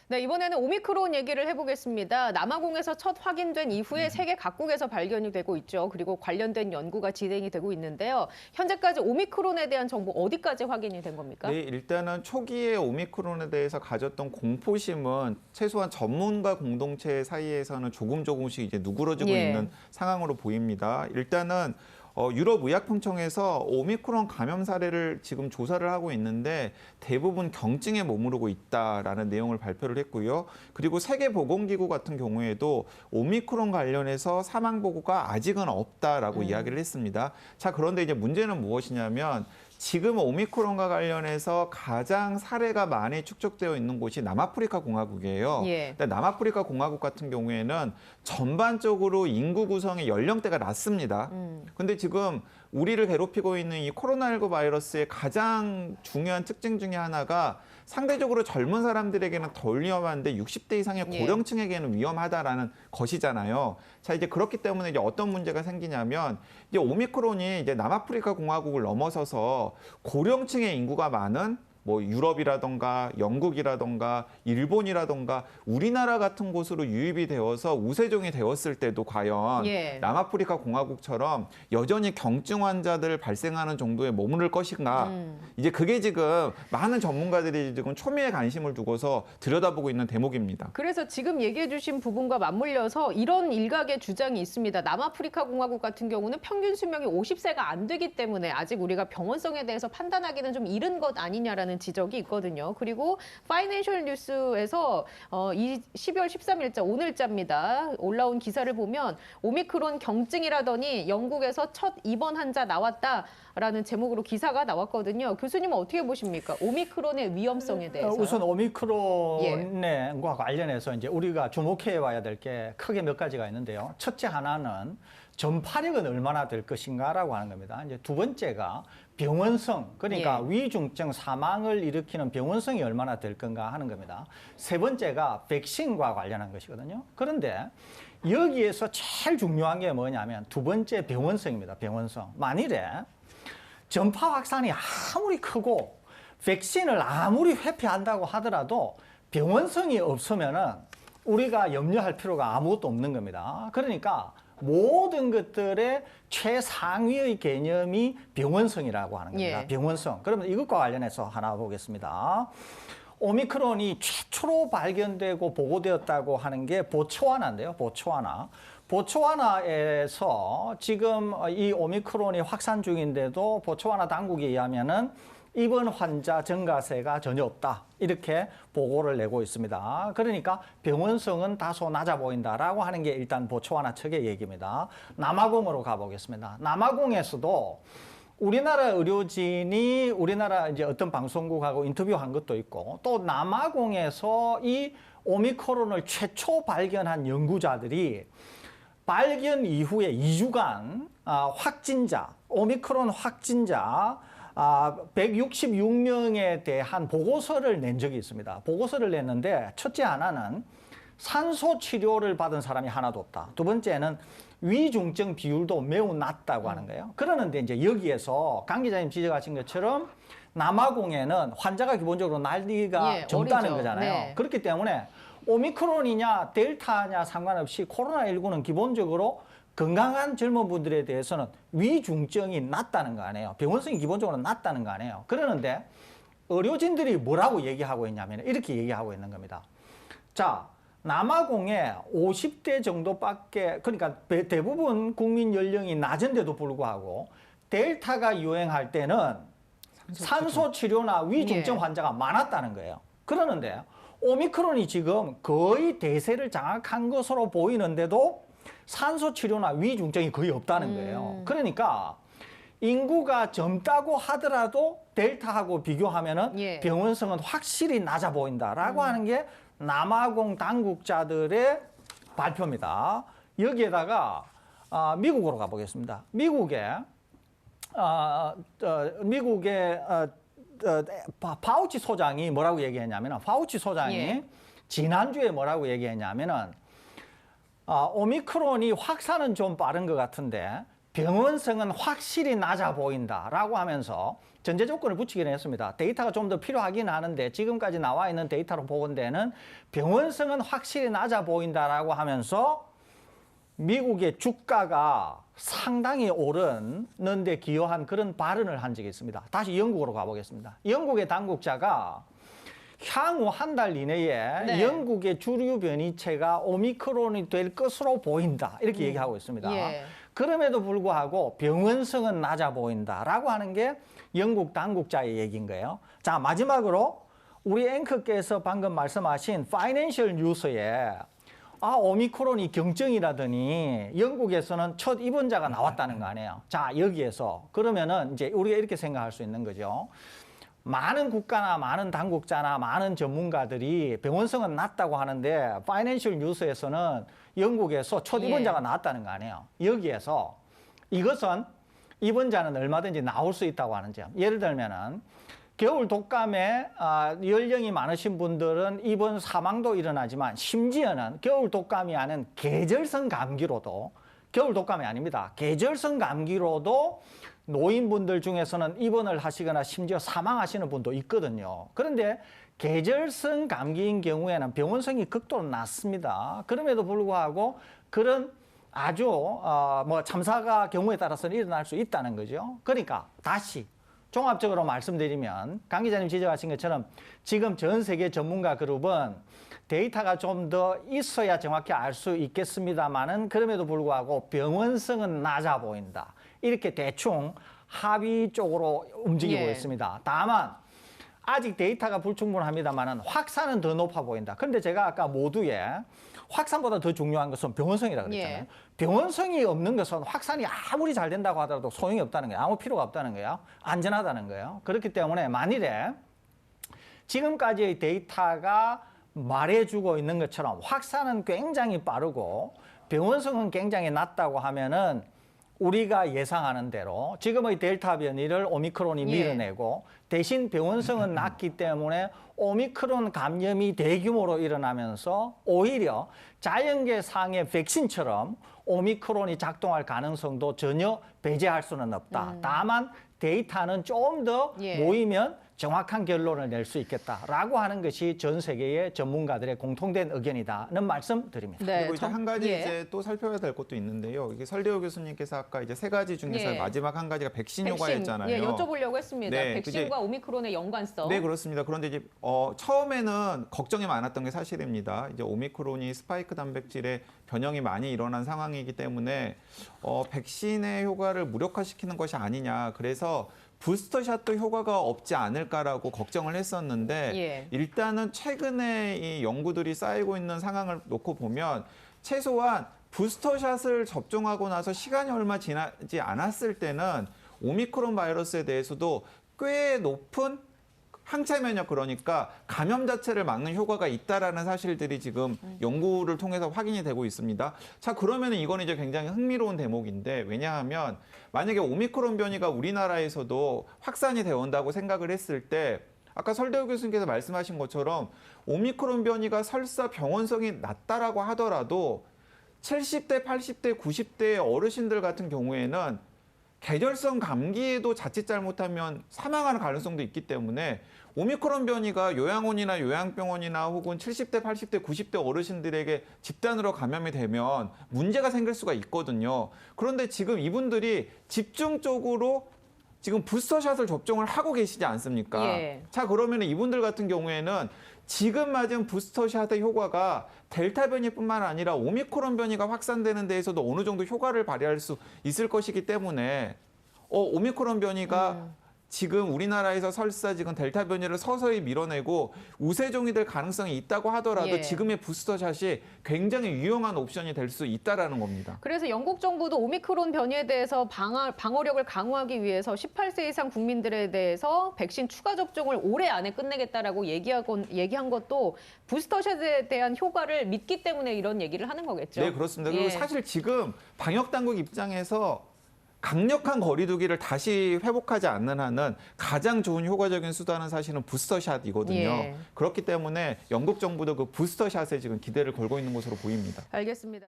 네, 이번에는 오미크론 얘기를 해보겠습니다. 남아공에서 첫 확인된 이후에 세계 각국에서 발견이 되고 있죠. 그리고 관련된 연구가 진행이 되고 있는데요. 현재까지 오미크론에 대한 정보 어디까지 확인이 된 겁니까? 네, 일단은 초기에 오미크론에 대해서 가졌던 공포심은 최소한 전문가 공동체 사이에서는 조금씩 이제 누그러지고 있는 상황으로 보입니다. 일단은 유럽의약품청에서 오미크론 감염 사례를 지금 조사를 하고 있는데 대부분 경증에 머무르고 있다라는 내용을 발표를 했고요. 그리고 세계보건기구 같은 경우에도 오미크론 관련해서 사망 보고가 아직은 없다라고 이야기를 했습니다. 자, 그런데 이제 문제는 무엇이냐면 지금 오미크론과 관련해서 가장 사례가 많이 축적되어 있는 곳이 남아프리카 공화국이에요. 근데 남아프리카 공화국 같은 경우에는 전반적으로 인구 구성의 연령대가 낮습니다. 근데 지금 우리를 괴롭히고 있는 이 코로나19 바이러스의 가장 중요한 특징 중에 하나가 상대적으로 젊은 사람들에게는 덜 위험한데 60대 이상의 고령층에게는 위험하다라는 것이잖아요. 자, 이제 그렇기 때문에 이제 어떤 문제가 생기냐면 이제 오미크론이 이제 남아프리카 공화국을 넘어서서 고령층의 인구가 많은 뭐 유럽이라던가 영국이라던가 일본이라던가 우리나라 같은 곳으로 유입이 되어서 우세종이 되었을 때도 과연 남아프리카 공화국처럼 여전히 경증 환자들 발생하는 정도에 머무를 것인가. 이제 그게 지금 많은 전문가들이 지금 초미의 관심을 두고서 들여다보고 있는 대목입니다. 그래서 지금 얘기해 주신 부분과 맞물려서 이런 일각의 주장이 있습니다. 남아프리카 공화국 같은 경우는 평균 수명이 50세가 안 되기 때문에 아직 우리가 병원성에 대해서 판단하기는 좀 이른 것 아니냐라는 지적이 있거든요. 그리고 파이낸셜 뉴스에서 이 12월 13일자 오늘자입니다. 올라온 기사를 보면 오미크론 경증이라더니 영국에서 첫 입원 환자 나왔다라는 제목으로 기사가 나왔거든요. 교수님은 어떻게 보십니까? 오미크론의 위험성에 대해서. 우선 오미크론과 관련해서 이제 우리가 주목해 봐야 될 게 크게 몇 가지가 있는데요. 첫째 하나는 전파력은 얼마나 될 것인가라고 하는 겁니다. 이제 두 번째가 병원성, 그러니까 위중증 사망을 일으키는 병원성이 얼마나 될 건가 하는 겁니다. 세 번째가 백신과 관련한 것이거든요. 그런데 여기에서 제일 중요한 게 뭐냐면 두 번째 병원성입니다. 병원성. 만일에 전파 확산이 아무리 크고 백신을 아무리 회피한다고 하더라도 병원성이 없으면은 우리가 염려할 필요가 아무것도 없는 겁니다. 그러니까 모든 것들의 최상위의 개념이 병원성이라고 하는 겁니다. 병원성. 그러면 이것과 관련해서 하나 보겠습니다. 오미크론이 최초로 발견되고 보고되었다고 하는 게 보츠와나인데요. 보츠와나에서 지금 이 오미크론이 확산 중인데도 보츠와나 당국에 의하면은 입원 환자 증가세가 전혀 없다. 이렇게 보고를 내고 있습니다. 그러니까 병원성은 다소 낮아 보인다라고 하는 게 일단 보츠와나 측의 얘기입니다. 남아공으로 가보겠습니다. 남아공에서도 우리나라 의료진이 우리나라 이제 어떤 방송국하고 인터뷰한 것도 있고 또 남아공에서 이 오미크론을 최초 발견한 연구자들이 발견 이후에 2주간 오미크론 확진자 166명에 대한 보고서를 낸 적이 있습니다. 보고서를 냈는데 첫째 하나는 산소 치료를 받은 사람이 하나도 없다. 두 번째는 위중증 비율도 매우 낮다고 하는 거예요. 그러는데 이제 여기에서 강 기자님 지적하신 것처럼 남아공에는 환자가 기본적으로 나이가 젊다는 거잖아요. 그렇기 때문에 오미크론이냐 델타냐 상관없이 코로나19는 기본적으로 건강한 젊은 분들에 대해서는 위중증이 낮다는 거 아니에요. 병원성이 기본적으로 낮다는 거 아니에요. 그러는데 의료진들이 뭐라고 얘기하고 있냐면 이렇게 얘기하고 있는 겁니다. 자, 남아공에 50대 정도밖에, 그러니까 대부분 국민 연령이 낮은데도 불구하고 델타가 유행할 때는 산소 치료나 위중증 환자가 많았다는 거예요. 그러는데 오미크론이 지금 거의 대세를 장악한 것으로 보이는데도 산소 치료나 위중증이 거의 없다는 거예요. 그러니까 인구가 젊다고 하더라도 델타하고 비교하면은 병원성은 확실히 낮아 보인다라고 하는 게 남아공 당국자들의 발표입니다. 여기에다가 미국으로 가보겠습니다. 미국의 파우치 소장이 뭐라고 얘기했냐면은 지난주에 뭐라고 얘기했냐면은 오미크론이 확산은 좀 빠른 것 같은데 병원성은 확실히 낮아 보인다라고 하면서 전제 조건을 붙이기는 했습니다. 데이터가 좀 더 필요하긴 하는데 지금까지 나와 있는 데이터로 보건대는 병원성은 확실히 낮아 보인다라고 하면서 미국의 주가가 상당히 오르는 데 기여한 그런 발언을 한 적이 있습니다. 다시 영국으로 가보겠습니다. 영국의 당국자가 향후 한 달 이내에 네. 영국의 주류 변이체가 오미크론이 될 것으로 보인다. 이렇게 얘기하고 있습니다. 예. 그럼에도 불구하고 병원성은 낮아 보인다라고 하는 게 영국 당국자의 얘기인 거예요. 자, 마지막으로 우리 앵커께서 방금 말씀하신 파이낸셜 뉴스에 오미크론이 경증이라더니 영국에서는 첫 입원자가 나왔다는 거 아니에요. 자, 여기에서 그러면은 이제 우리가 이렇게 생각할 수 있는 거죠. 많은 국가나 많은 당국자나 많은 전문가들이 병원성은 낮다고 하는데 파이낸셜 뉴스에서는 영국에서 첫 입원자가 나왔다는 거 아니에요. 여기에서 이것은 입원자는 얼마든지 나올 수 있다고 하는 점. 예를 들면은 겨울 독감에 연령이 많으신 분들은 입원 사망도 일어나지만 심지어는 겨울 독감이 아닌 계절성 감기로도 겨울 독감이 아닙니다. 계절성 감기로도 노인분들 중에서는 입원을 하시거나 심지어 사망하시는 분도 있거든요. 그런데 계절성 감기인 경우에는 병원성이 극도로 낮습니다. 그럼에도 불구하고 그런 아주 참사가 경우에 따라서는 일어날 수 있다는 거죠. 그러니까 다시 종합적으로 말씀드리면 강 기자님 지적하신 것처럼 지금 전 세계 전문가 그룹은 데이터가 좀 더 있어야 정확히 알 수 있겠습니다만은 그럼에도 불구하고 병원성은 낮아 보인다. 이렇게 대충 합의 쪽으로 움직이고 예. 있습니다. 다만 아직 데이터가 불충분합니다만은 확산은 더 높아 보인다. 그런데 제가 아까 모두에 확산보다 더 중요한 것은 병원성이라고 그랬잖아요. 예. 병원성이 없는 것은 확산이 아무리 잘 된다고 하더라도 소용이 없다는 거예요. 아무 필요가 없다는 거예요. 안전하다는 거예요. 그렇기 때문에 만일에 지금까지의 데이터가 말해주고 있는 것처럼 확산은 굉장히 빠르고 병원성은 굉장히 낮다고 하면은 우리가 예상하는 대로 지금의 델타 변이를 오미크론이 밀어내고 대신 병원성은 낮기 때문에 오미크론 감염이 대규모로 일어나면서 오히려 자연계상의 백신처럼 오미크론이 작동할 가능성도 전혀 배제할 수는 없다. 다만 데이터는 좀 더 모이면 정확한 결론을 낼 수 있겠다라고 하는 것이 전 세계의 전문가들의 공통된 의견이다는 말씀 드립니다. 네, 그리고 이제 한 가지 이제 또 살펴야 될 것도 있는데요. 이게 설대호 교수님께서 아까 이제 세 가지 중에서 마지막 한 가지가 백신 효과였잖아요. 예, 여쭤보려고 했습니다. 네, 백신과 오미크론의 연관성. 네, 그렇습니다. 그런데 이제 처음에는 걱정이 많았던 게 사실입니다. 이제 오미크론이 스파이크 단백질의 변형이 많이 일어난 상황이기 때문에 백신의 효과를 무력화시키는 것이 아니냐. 그래서 부스터샷도 효과가 없지 않을까라고 걱정을 했었는데 일단은 최근에 이 연구들이 쌓이고 있는 상황을 놓고 보면 최소한 부스터샷을 접종하고 나서 시간이 얼마 지나지 않았을 때는 오미크론 바이러스에 대해서도 꽤 높은 항체 면역, 그러니까 감염 자체를 막는 효과가 있다라는 사실들이 지금 연구를 통해서 확인이 되고 있습니다. 자, 그러면 이건 이제 굉장히 흥미로운 대목인데, 왜냐하면 만약에 오미크론 변이가 우리나라에서도 확산이 되어 온다고 생각을 했을 때 아까 설대호 교수님께서 말씀하신 것처럼 오미크론 변이가 설사 병원성이 낮다라고 하더라도 70대, 80대, 90대 어르신들 같은 경우에는 계절성 감기에도 자칫 잘못하면 사망하는 가능성도 있기 때문에 오미크론 변이가 요양원이나 요양병원이나 혹은 70대, 80대, 90대 어르신들에게 집단으로 감염이 되면 문제가 생길 수가 있거든요. 그런데 지금 이분들이 집중적으로 지금 부스터샷을 접종을 하고 계시지 않습니까? 자, 그러면 이분들 같은 경우에는 지금 맞은 부스터샷의 효과가 델타 변이뿐만 아니라 오미크론 변이가 확산되는 데에서도 어느 정도 효과를 발휘할 수 있을 것이기 때문에 오미크론 변이가 지금 우리나라에서 설사 지금 델타 변이를 서서히 밀어내고 우세종이 될 가능성이 있다고 하더라도 지금의 부스터샷이 굉장히 유용한 옵션이 될 수 있다라는 겁니다. 그래서 영국 정부도 오미크론 변이에 대해서 방어력을 강화하기 위해서 18세 이상 국민들에 대해서 백신 추가 접종을 올해 안에 끝내겠다라고 얘기한 것도 부스터샷에 대한 효과를 믿기 때문에 이런 얘기를 하는 거겠죠. 네, 그렇습니다. 그리고 사실 지금 방역 당국 입장에서 강력한 거리두기를 다시 회복하지 않는 한은 가장 좋은 효과적인 수단은 사실은 부스터샷이거든요. 그렇기 때문에 영국 정부도 그 부스터샷에 지금 기대를 걸고 있는 것으로 보입니다. 알겠습니다.